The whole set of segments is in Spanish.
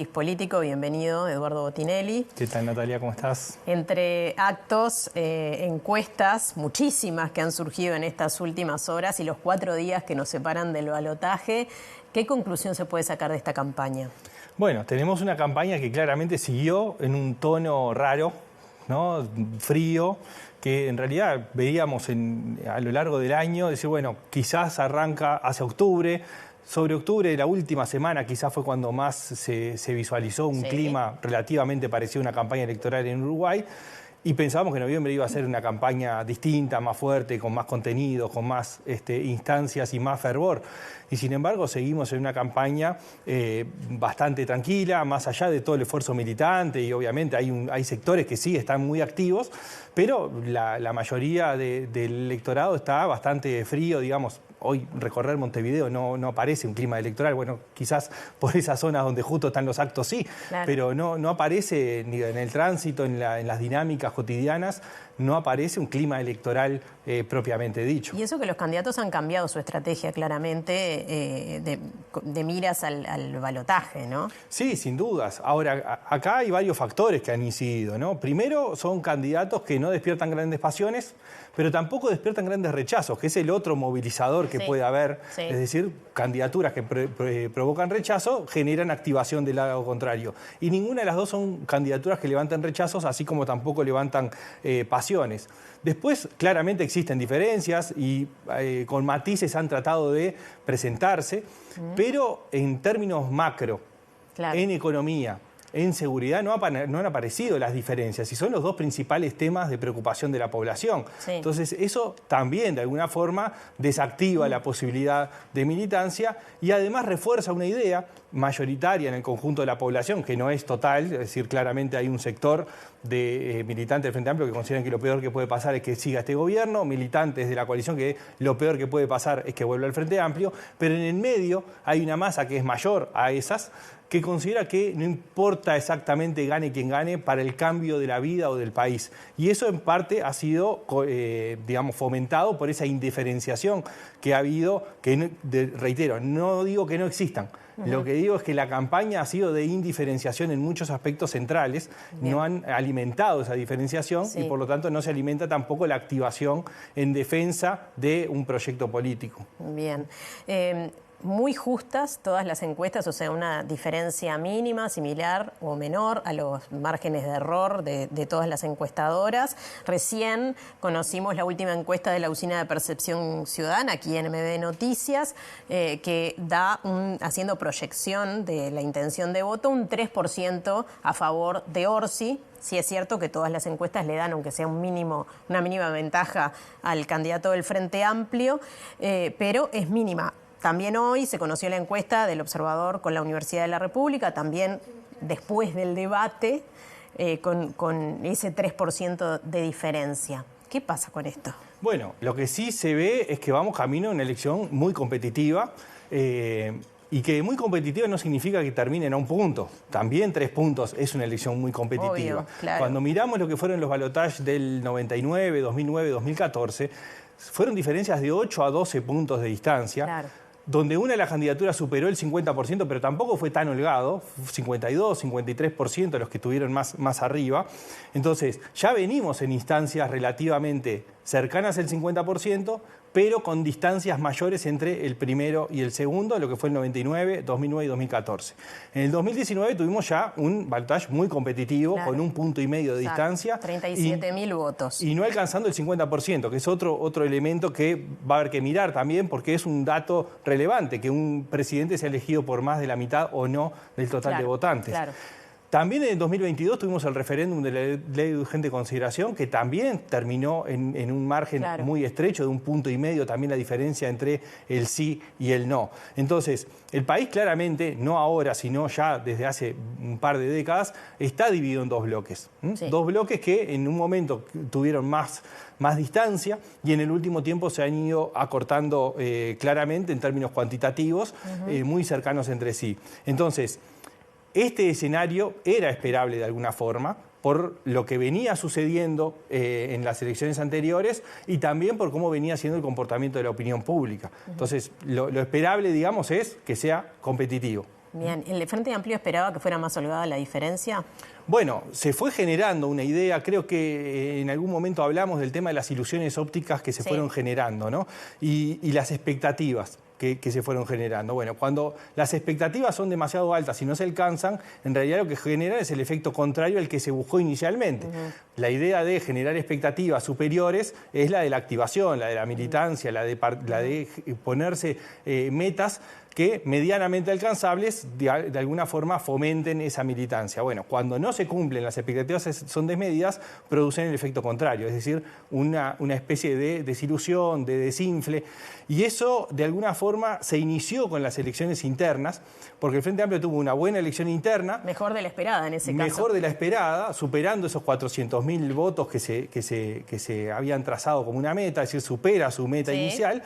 político. Bienvenido, Eduardo Botinelli. ¿Qué tal, Natalia? ¿Cómo estás? Entre actos, encuestas, muchísimas que han surgido en estas últimas horas y los 4 días que nos separan del balotaje, ¿qué conclusión se puede sacar de esta campaña? Bueno, tenemos una campaña que claramente siguió en un tono raro, ¿no? Frío, que en realidad veíamos a lo largo del año, decir, bueno, quizás arranca hacia octubre. Sobre octubre, la última semana, quizás fue cuando más se visualizó un clima relativamente parecido a una campaña electoral en Uruguay. Y pensábamos que noviembre iba a ser una campaña distinta, más fuerte, con más contenido, con más instancias y más fervor. Y sin embargo seguimos en una campaña bastante tranquila, más allá de todo el esfuerzo militante, y obviamente hay sectores que sí están muy activos, pero la mayoría del electorado está bastante frío, digamos. Hoy recorrer Montevideo no parece un clima electoral, bueno, quizás por esas zonas donde justo están los actos sí, claro, pero no aparece ni en el tránsito, en las dinámicas cotidianas, no aparece un clima electoral propiamente dicho. Y eso que los candidatos han cambiado su estrategia claramente de miras al balotaje, ¿no? Sí, sin dudas. Ahora, acá hay varios factores que han incidido, ¿no? Primero, son candidatos que no despiertan grandes pasiones, pero tampoco despiertan grandes rechazos, que es el otro movilizador que puede haber. Sí. Es decir, candidaturas que provocan rechazo generan activación del lado contrario. Y ninguna de las dos son candidaturas que levantan rechazos, así como tampoco levantan pasiones. Después, claramente existen diferencias y con matices han tratado de presentarse, pero en términos macro, en economía, en seguridad no han aparecido las diferencias y son los dos principales temas de preocupación de la población. Sí. Entonces eso también de alguna forma desactiva la posibilidad de militancia y además refuerza una idea mayoritaria en el conjunto de la población, que no es total, es decir, claramente hay un sector de militantes del Frente Amplio que consideran que lo peor que puede pasar es que siga este gobierno, militantes de la coalición que lo peor que puede pasar es que vuelva al Frente Amplio, pero en el medio hay una masa que es mayor a esas, que considera que no importa exactamente gane quien gane para el cambio de la vida o del país. Y eso en parte ha sido, digamos, fomentado por esa indiferenciación que ha habido, que reitero, no digo que no existan. Lo que digo es que la campaña ha sido de indiferenciación en muchos aspectos centrales, no han alimentado esa diferenciación y por lo tanto no se alimenta tampoco la activación en defensa de un proyecto político. Bien. Muy justas todas las encuestas, o sea, una diferencia mínima, similar o menor a los márgenes de error de todas las encuestadoras. Recién conocimos la última encuesta de la Usina de Percepción Ciudadana, aquí en MB Noticias, que da, haciendo proyección de la intención de voto, un 3% a favor de Orsi. Sí es cierto que todas las encuestas le dan, aunque sea una mínima ventaja al candidato del Frente Amplio, pero es mínima. También hoy se conoció la encuesta del Observador con la Universidad de la República, también después del debate, con ese 3% de diferencia. ¿Qué pasa con esto? Bueno, lo que sí se ve es que vamos camino a una elección muy competitiva, y que muy competitiva no significa que terminen a un punto. También 3 puntos es una elección muy competitiva. Obvio, claro. Cuando miramos lo que fueron los balotajes del 99, 2009, 2014, fueron diferencias de 8 a 12 puntos de distancia. Claro. Donde una de las candidaturas superó el 50%, pero tampoco fue tan holgado, 52, 53% los que estuvieron más arriba. Entonces, ya venimos en instancias relativamente cercanas al 50%, pero con distancias mayores entre el primero y el segundo, lo que fue el 99, 2009 y 2014. En el 2019 tuvimos ya un balotaje muy competitivo, con 1,5 puntos de distancia. 37.000 votos. Y no alcanzando el 50%, que es otro elemento que va a haber que mirar también, porque es un dato relevante, que un presidente sea elegido por más de la mitad o no del total de votantes. Claro. También en el 2022 tuvimos el referéndum de la Ley de Urgente Consideración, que también terminó en un margen muy estrecho, de 1,5 puntos, también la diferencia entre el sí y el no. Entonces, el país claramente, no ahora, sino ya desde hace un par de décadas, está dividido en 2 bloques. Dos bloques que en un momento tuvieron más distancia y en el último tiempo se han ido acortando claramente en términos cuantitativos, muy cercanos entre sí. Entonces, este escenario era esperable de alguna forma por lo que venía sucediendo en las elecciones anteriores y también por cómo venía siendo el comportamiento de la opinión pública. Entonces, lo esperable, digamos, es que sea competitivo. Bien, ¿el Frente Amplio esperaba que fuera más holgada la diferencia? Bueno, se fue generando una idea, creo que en algún momento hablamos del tema de las ilusiones ópticas que se fueron generando, ¿no? Y las expectativas que se fueron generando. Bueno, cuando las expectativas son demasiado altas y no se alcanzan, en realidad lo que generan es el efecto contrario al que se buscó inicialmente. La idea de generar expectativas superiores es la de la activación, la de la militancia, la de ponerse metas que medianamente alcanzables de alguna forma fomenten esa militancia. Bueno, cuando no se cumplen, las expectativas son desmedidas, producen el efecto contrario, es decir, una especie de desilusión, de desinfle, y eso de alguna forma se inició con las elecciones internas, porque el Frente Amplio tuvo una buena elección interna. Mejor de la esperada en ese caso. Mejor de la esperada, superando esos 400.000 votos que se habían trazado como una meta, es decir, supera su meta inicial,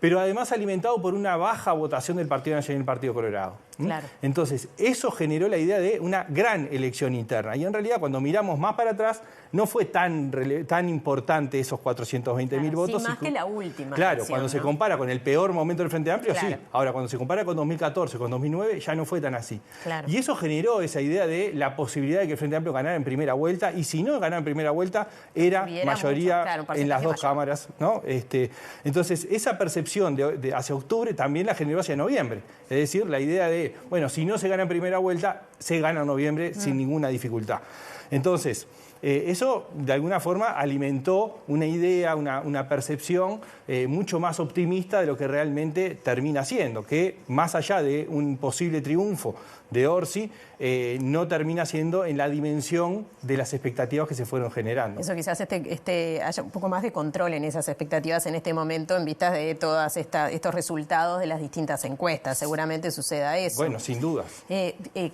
pero además alimentado por una baja votación del Partido Nacional y el Partido Colorado. Claro. Entonces, eso generó la idea de una gran elección interna. Y en realidad, cuando miramos más para atrás, no fue tan importante esos 420.000 votos. Sí, más que la última. Claro, cuando se compara con el peor momento del Frente Amplio, sí. Ahora, cuando se compara con 2014, con 2009, ya no fue tan así. Claro. Y eso generó esa idea de la posibilidad de que el Frente Amplio ganara en primera vuelta. Y si no ganaba en primera vuelta, era mayoría en las dos cámaras, ¿no? Entonces, esa percepción de hacia octubre también la generó hacia noviembre. Es decir, la idea de, bueno, si no se gana en primera vuelta, se gana en noviembre sin ninguna dificultad. Entonces, eso de alguna forma alimentó una idea, una percepción mucho más optimista de lo que realmente termina siendo, que más allá de un posible triunfo de Orsi, no termina siendo en la dimensión de las expectativas que se fueron generando. Eso quizás haya un poco más de control en esas expectativas en este momento en vistas de todos estos resultados de las distintas encuestas. Seguramente suceda eso. Bueno, sin dudas.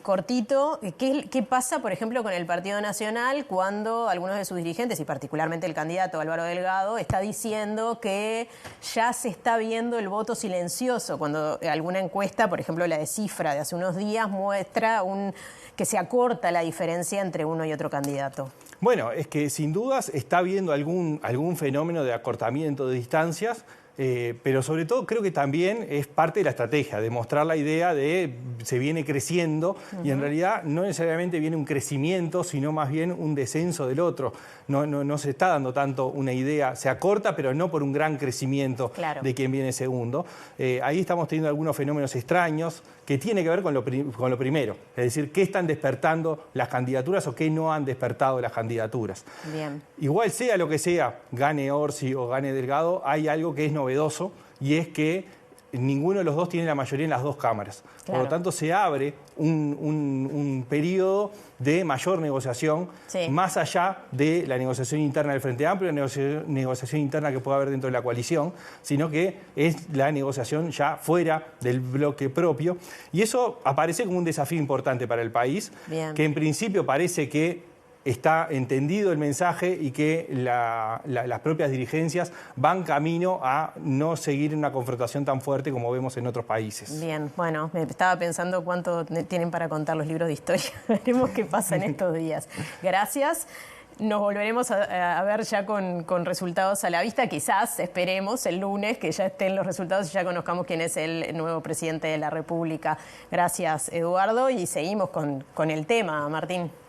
Cortito, ¿qué pasa, por ejemplo, con el Partido Nacional cuando algunos de sus dirigentes, y particularmente el candidato Álvaro Delgado, está diciendo que ya se está viendo el voto silencioso? Cuando alguna encuesta, por ejemplo la de Cifra de hace unos días, muestra que se acorta la diferencia entre uno y otro candidato. Bueno, es que sin dudas está habiendo algún fenómeno de acortamiento de distancias, pero sobre todo creo que también es parte de la estrategia, de mostrar la idea de se viene creciendo y en realidad no necesariamente viene un crecimiento, sino más bien un descenso del otro. No se está dando tanto una idea, se acorta, pero no por un gran crecimiento de quien viene segundo. Ahí estamos teniendo algunos fenómenos extraños que tiene que ver con lo primero, es decir, qué están despertando las candidaturas o qué no han despertado las candidaturas. Bien. Igual sea lo que sea, gane Orsi o gane Delgado, hay algo que es novedoso y es que ninguno de los dos tiene la mayoría en las dos cámaras. Por lo tanto, se abre un periodo de mayor negociación, más allá de la negociación interna del Frente Amplio, la negociación interna que pueda haber dentro de la coalición, sino que es la negociación ya fuera del bloque propio. Y eso aparece como un desafío importante para el país, que en principio parece que está entendido el mensaje y que las propias dirigencias van camino a no seguir una confrontación tan fuerte como vemos en otros países. Bien, bueno, me estaba pensando cuánto tienen para contar los libros de historia. Veremos qué pasa en estos días. Gracias. Nos volveremos a ver ya con resultados a la vista. Quizás esperemos el lunes que ya estén los resultados y ya conozcamos quién es el nuevo presidente de la República. Gracias, Eduardo, y seguimos con el tema, Martín.